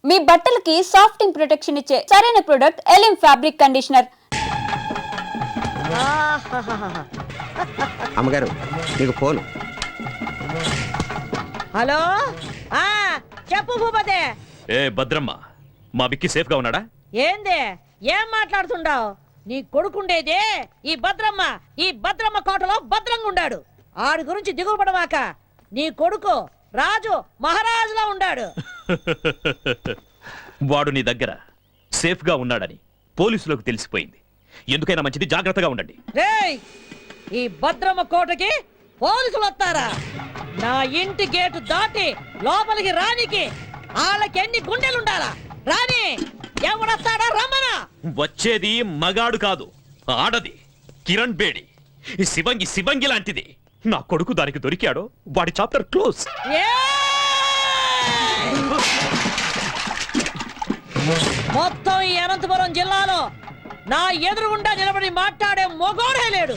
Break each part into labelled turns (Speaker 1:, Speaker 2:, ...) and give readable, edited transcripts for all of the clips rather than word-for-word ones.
Speaker 1: మీ బట్టలకి సాఫ్టింగ్ ప్రొటెక్షన్ ఇచ్చే సరైన ప్రొడక్ట్ ఎలిమ్ ఫ్యాబ్రిక్ కండిషనర్.
Speaker 2: అమ్మగారు నీకు ఫోన్.
Speaker 3: హలో, చెప్పు భూపతే.
Speaker 4: ఏ భద్రమ్మ, మా విక్కీ సేఫ్ గా ఉన్నాడా?
Speaker 3: ఏంది, ఏం మాట్లాడుతుండావు? నీ కొడుకుండేదే ఈ భద్రమ్మ కోటలో భద్రంగా ఉండాడు. ఆడి గురించి దిగులు పడమాక. నీ కొడుకు రాజు మహారాజులా ఉండాడు.
Speaker 4: వాడు నీ దగ్గర సేఫ్ గా ఉన్నాడని పోలీసులకు తెలిసిపోయింది. ఎందుకైనా మంచిది, జాగ్రత్తగా ఉండండి.
Speaker 3: రేయ్, ఈ భద్రమ్మ కోటకి పోలీసులు వస్తారా? నా ఇంటి గేటు దాటి లోపలికి రానికి వాళ్ళకి ఎన్ని గుండెలుండాలా? రాని, ఎవడొస్తాడా? రమ్మనా.
Speaker 4: వచ్చేది మగాడు కాదు, ఆడది. కిరణ్ బేడి, శివంగి లాంటిది. నా కొడుకు దానికి దొరికాడో వాడి చాప్టర్ క్లోజ్.
Speaker 3: మొత్తం ఈ అనంతపురం జిల్లాలో నా ఎదురుగుండా నిలబడి మాట్లాడే మొగోడే లేడు.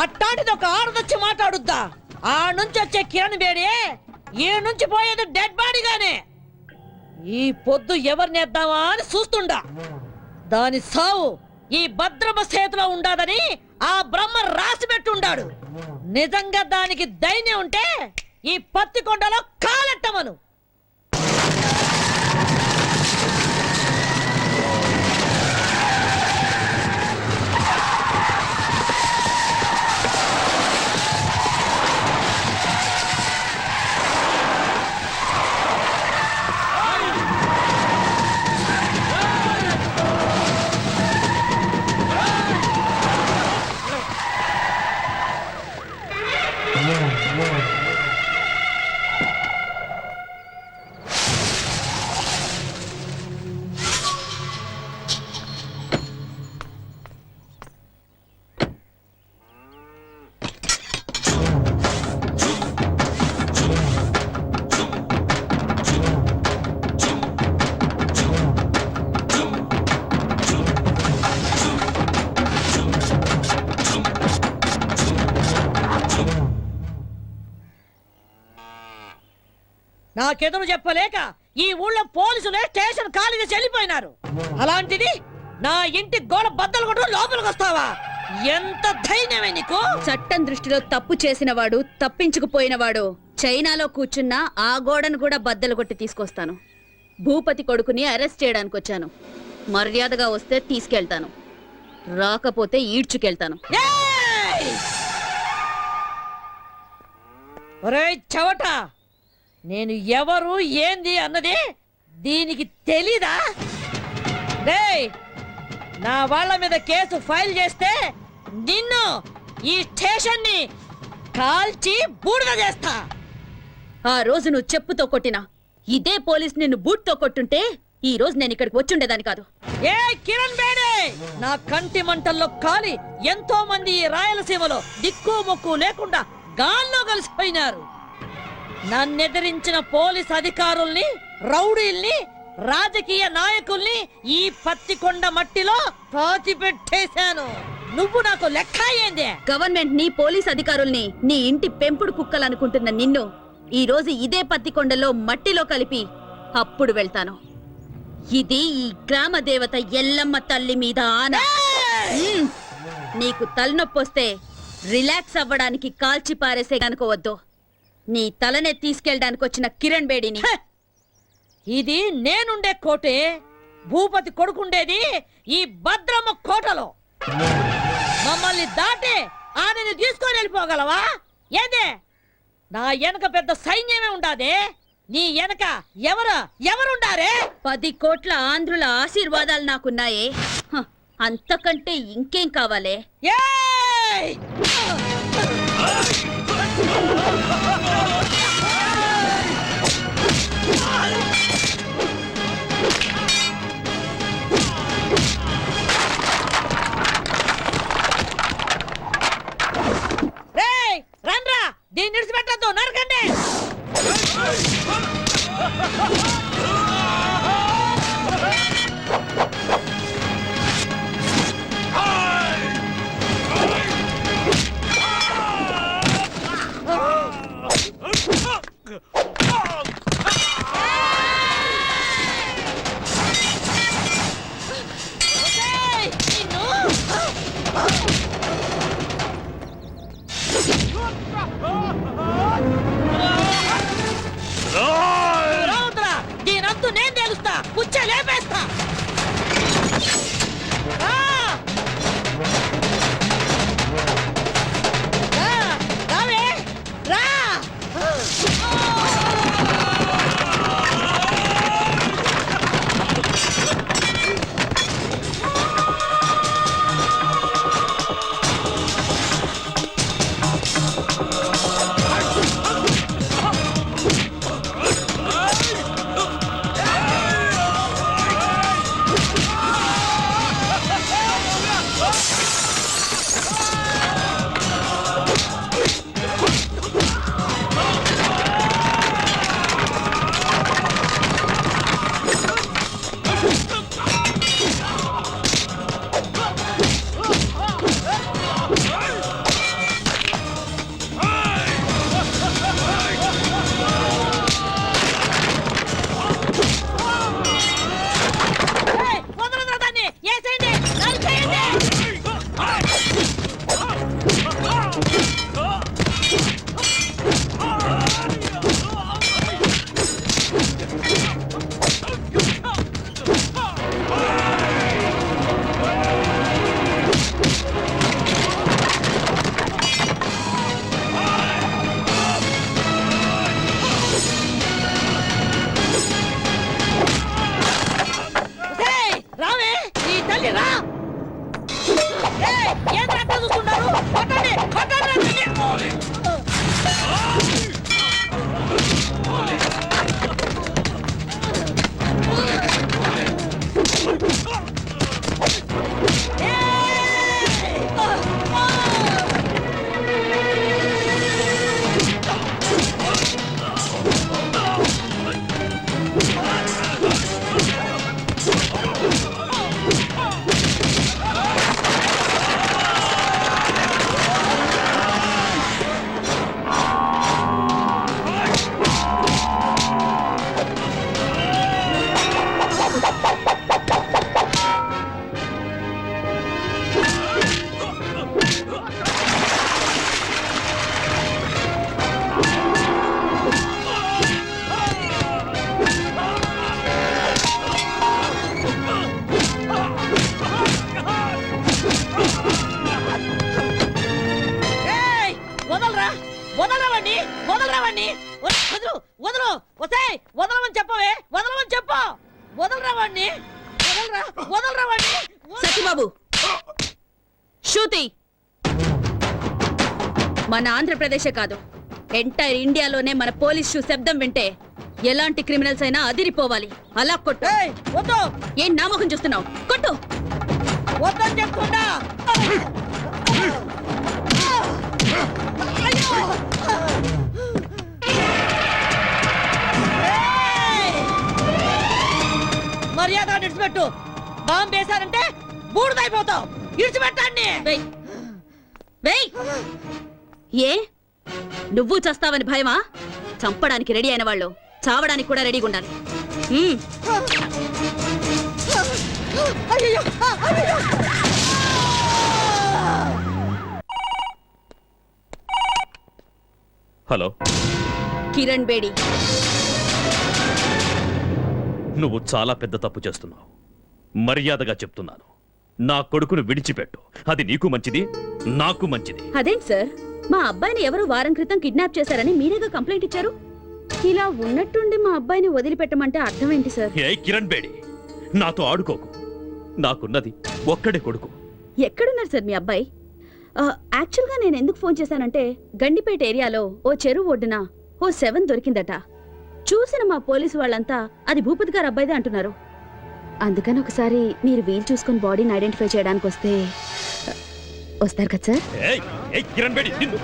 Speaker 3: అట్టాంటిది ఒక ఆడదొచ్చి మాట్లాడుద్దా? ఆ నుంచి వచ్చే కిరణ్ బేడి ఈ నుంచి పోయేది డెడ్ బాడీగానే. ఈ పొద్దు ఎవరినేద్దామా అని చూస్తుండా. దాని సావు ఈ భద్రమ చేతిలో ఉండాదని ఆ బ్రహ్మ రాసి పెట్టుండాడు. నిజంగా దానికి ధైర్యం ఉంటే ఈ పత్తికొండలో కాలెట్టమను. నాకెదురు చెప్పలేక ఈ ఊళ్ళో పోలీసులే స్టేషన్ ఖాళీగా చెల్లిపోయినారు. అలాంటిది నా ఇంటి గోడ బద్దలు కొట్టు లోపలికి వస్తావా? ఎంత ధైర్యమే నీకు?
Speaker 5: చట్టం దృష్టిలో తప్పు చేసిన వాడు, తప్పించుకుపోయినవాడు చైనాలో కూర్చున్నా ఆ గోడను కూడా బద్దలు కొట్టి తీసుకొస్తాను. భూపతి కొడుకుని అరెస్ట్ చేయడానికి వచ్చాను. మర్యాదగా వస్తే తీసుకెళ్తాను, రాకపోతే ఈడ్చుకెళ్తాను.
Speaker 3: ఒరేయ్ చవట, నేను ఎవరు ఏంది అన్నది దీనికి తెలీదా? రేయ్, నా వాళ్ళ మీద కేసు ఫైల్ చేస్తే నిన్ను ఈ స్టేషన్ ని కాల్చి బూడిద చేస్తా.
Speaker 5: ఆ రోజు నువ్వు చెప్పుతో కొట్టినా ఇదే పోలీస్ నిన్ను బూట్తో కొట్టుంటే ఈ రోజు నేను ఇక్కడికి వచ్చుండేదాన్ని కాదు.
Speaker 3: ఏ కిరణ్ బేడే, నా కంటి మంటల్లో కాలి ఎంతో మంది ఈ రాయలసీమలో దిక్కు మొక్కు లేకుండా గాల్లో కలిసిపోయినారు. నన్నెదిరించిన పోలీస్ అధికారుల్ని, రౌడీల్ని, రాజకీయ నాయకుల్ని ఈ పత్తికొండ మట్టిలో పాతిపెట్టేశాను. నువ్వు నాకు లెక్క ఏందే?
Speaker 5: గవర్నమెంట్ ని, పోలీస్ అధికారుల్ని నీ ఇంటి పెంపుడు కుక్కలనుకుంటున్న నిన్ను ఈ రోజు ఇదే పత్తికొండలో మట్టిలో కలిపి అప్పుడు వెళ్తాను. ఇది ఈ గ్రామ దేవత ఎల్లమ్మ తల్లి మీద ఆన. నీకు తలనొప్పొస్తే రిలాక్స్ అవ్వడానికి కాల్చి పారేసే గనుకోవద్దు. నీ తలనే తీసుకెళ్ళడానికి వచ్చిన కిరణ్ బేడిని.
Speaker 3: ఇది నేనుండే కోటే. భూపతి కొడుకుండేది ఈ భద్రమ్మ కోటలో. మమ్మల్ని దాటి ఆమెను తీసుకొని వెళ్ళిపోగలవా? ఏదే, నా వెనక పెద్ద సైన్యమే ఉండాదే. నీ వెనక ఎవరుండారే? 10 కోట్ల ఆంధ్రుల ఆశీర్వాదాలు నాకున్నాయే. అంతకంటే ఇంకేం కావాలే? రండ్రా, దీన్ని విడిచిపెట్టద్దు, నరకండి. వద్దు నేను తెలుస్తా పుచ్చ లేపేస్తా రా! రా! రావే! రా! ఏయ్, వదలొద్దురా దాన్ని! ఏసేయండి! నరికేయండి! ఏయ్, రావే! నీ తల్లి రా! ఏయ్, ఏం అట్లా చూస్తున్నారు? కొట్టండి! కొట్టండి అతన్ని! ఏయ్, వదలరా! వదలరావండి! వదలరావండి! వదలు! వదలు! వసేయ్! వదలమని చెప్పవే! వదలమని చెప్పు! వదలరావండి! వదలరా! వదలరావండి!
Speaker 5: సత్యబాబు శృతి మన ఆంధ్రప్రదేశే కాదు ఎంటైర్ ఇండియాలోనే మన పోలీస్ షూ శబ్దం వింటే ఎలాంటి క్రిమినల్స్ అయినా అదిరిపోవాలి అలా కొట్టు
Speaker 3: ఏయ్, వద్దు!
Speaker 5: ఏం నామకం చూస్తున్నావు కొట్టు
Speaker 3: వద్దని చెప్తున్నా! అయ్యో! ఏయ్! మర్యాద ఇడిచిపెట్టు బాంబు వేశారంటే బూడిదైపోతావు ఇడిచిపెట్టండి
Speaker 5: వెయ్ వెయ్ ఏ నువ్వు చస్తావని భయమా చంపడానికి రెడీ అయిన వాళ్ళు చావడానికి కూడా రెడీగా ఉండాలి హ్మ్.
Speaker 3: అయ్యయ్యో! అయ్యయ్యో!
Speaker 4: హలో,
Speaker 5: కిరణ్ బేడి
Speaker 4: నువ్వు చాలా పెద్ద తప్పు చేస్తున్నావు. మర్యాదగా చెప్తున్నాను, నా కొడుకును విడిచిపెట్టు. అది నీకు మంచిది, నాకు మంచిది.
Speaker 5: అదేంటి సార్ మా అబ్బాయిని ఎవరో వారం క్రితం కిడ్నాప్ చేశారని మీరేగా కంప్లైంట్ ఇచ్చారు ఇలా ఉన్నట్టుండి మా అబ్బాయిని వదిలిపెట్టమంటే అర్థం ఏంటి సార్
Speaker 4: ఏ కిరణ్ బేడి, నాతో ఆడుకోకు. నాకున్నది ఒక్కడే కొడుకు.
Speaker 5: ఎక్కడున్నారు సార్ మీ అబ్బాయి యాక్చువల్గా నేను ఎందుకు ఫోన్ చేశానంటే గండిపేట ఏరియాలో ఓ చెరువు ఒడ్డున ఓ 7 దొరికిందట చూసిన మా పోలీసు వాళ్ళంతా అది భూపతి గారు అబ్బాయిదే అంటున్నారు అందుకని ఒకసారి మీరు వీలు చూసుకొని బాడీని ఐడెంటిఫై చేయడానికి వస్తారు కదా సార్
Speaker 4: ఏయ్, ఏయ్ కిరణ్ బేడి, నిన్ను.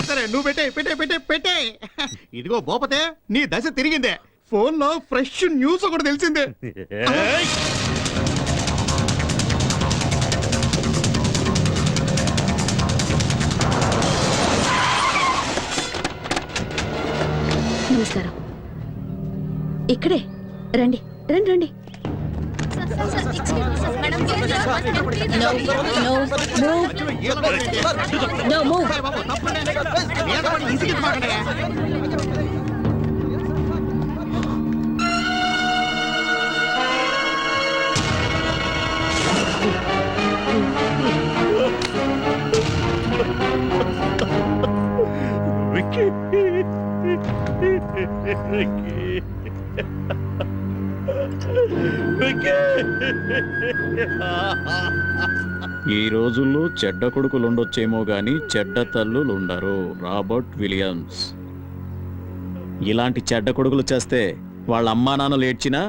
Speaker 2: సరే నువ్వు పెట్టే పెట్టే పెట్టే పెట్టే ఇదిగో భూపతే నీ దశ తిరిగిందే ఫోన్ లో ఫ్రెష్ న్యూస్ ఒకటి తెలిసిందే
Speaker 4: ఏయ్!
Speaker 5: నమస్కారం ఇక్కడే రండి రండి రండి No move.
Speaker 2: బాబు, తప్పండి. మీద పడి ఇసిగిద్ది మాకండి.
Speaker 6: ఈ రోజుల్లో చెడ్డ కొడుకులు ఉండొచ్చేమో గాని చెడ్డ తల్లులు ఉండరు. Robert Williams. ఇలాంటి చెడ్డ కొడుకులు చేస్తే వాళ్ళ అమ్మా నాన్నలు ఏడ్చినా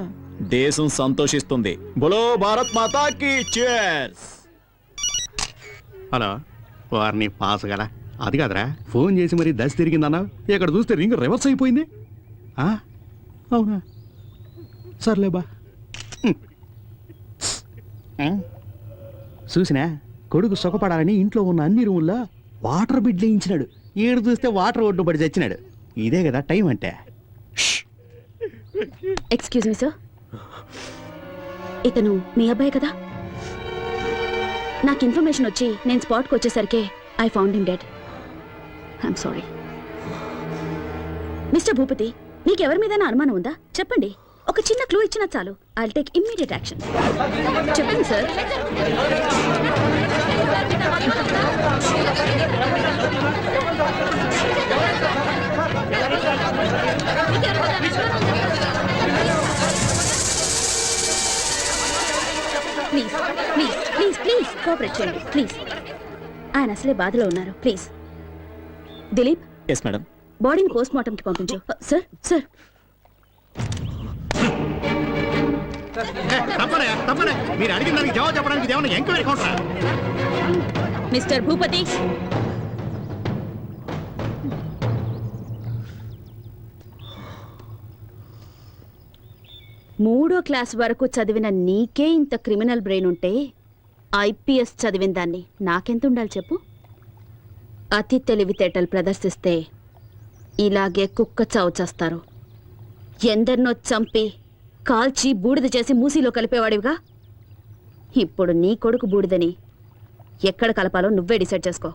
Speaker 6: దేశం సంతోషిస్తుంది. బోలో భారత్ మాతాకి చేర్స్.
Speaker 2: హలో, వారిని పాస్ కదా. అది కాదురా, ఫోన్ చేసి మరి దశ తిరిగిందన్నా. ఇక్కడ చూస్తే రింగ్ రివర్స్ అయిపోయింది. అవునా, సర్లేబా. చూసినా, కొడుకు సుఖపడాలని ఇంట్లో ఉన్న అన్ని రూముల్లో వాటర్ బిడ్ వేయించినాడు. ఏడు చూస్తే వాటర్ ఒడ్డు పడి చచ్చినాడు. ఇదే కదా టైం అంటే.
Speaker 5: ఎక్స్క్యూజ్ మీ సార్, ఇతను మీ అబ్బాయి కదా? నాకు ఇన్ఫర్మేషన్ వచ్చి నేను స్పాట్కి వచ్చేసరికి I found him dead. I'm sorry. Mister Bhupathi, మీకు ఎవరి మీదైనా అనుమానం ఉందా? చెప్పండి. ఒక చిన్న క్లూ ఇచ్చినా చాలు. I take immediate action. చెప్పండి sir. Please please please please cooperate చేయండి ప్లీజ్. ఆయన అసలే బాధలో ఉన్నారు. Please Dilip,
Speaker 6: yes madam.
Speaker 5: బాడీని పోస్ట్ మార్టంకి పంపించు. సార్ సార్
Speaker 2: తప్పనే మీరు అడిగిన దానికి జవాబు చెప్పడానికి ఏమన్నా ఎంక్వైరీ కౌంటరా?
Speaker 5: మిస్టర్ భూపతి, మూడో క్లాస్ వరకు చదివిన నీకే ఇంత క్రిమినల్ బ్రెయిన్ ఉంటే ఐపీఎస్ చదివిన దాన్ని నాకెంత ఉండాలి చెప్పు? అతి తెలివితేటలు ప్రదర్శిస్తే ఇలాగే కుక్క చావు చేస్తారు. ఎందరినో చంపి కాల్చి బూడిద చేసి మూసీలో కలిపేవాడివిగా. ఇప్పుడు నీ కొడుకు బూడిదని ఎక్కడ కలపాలో నువ్వే డిసైడ్ చేసుకో.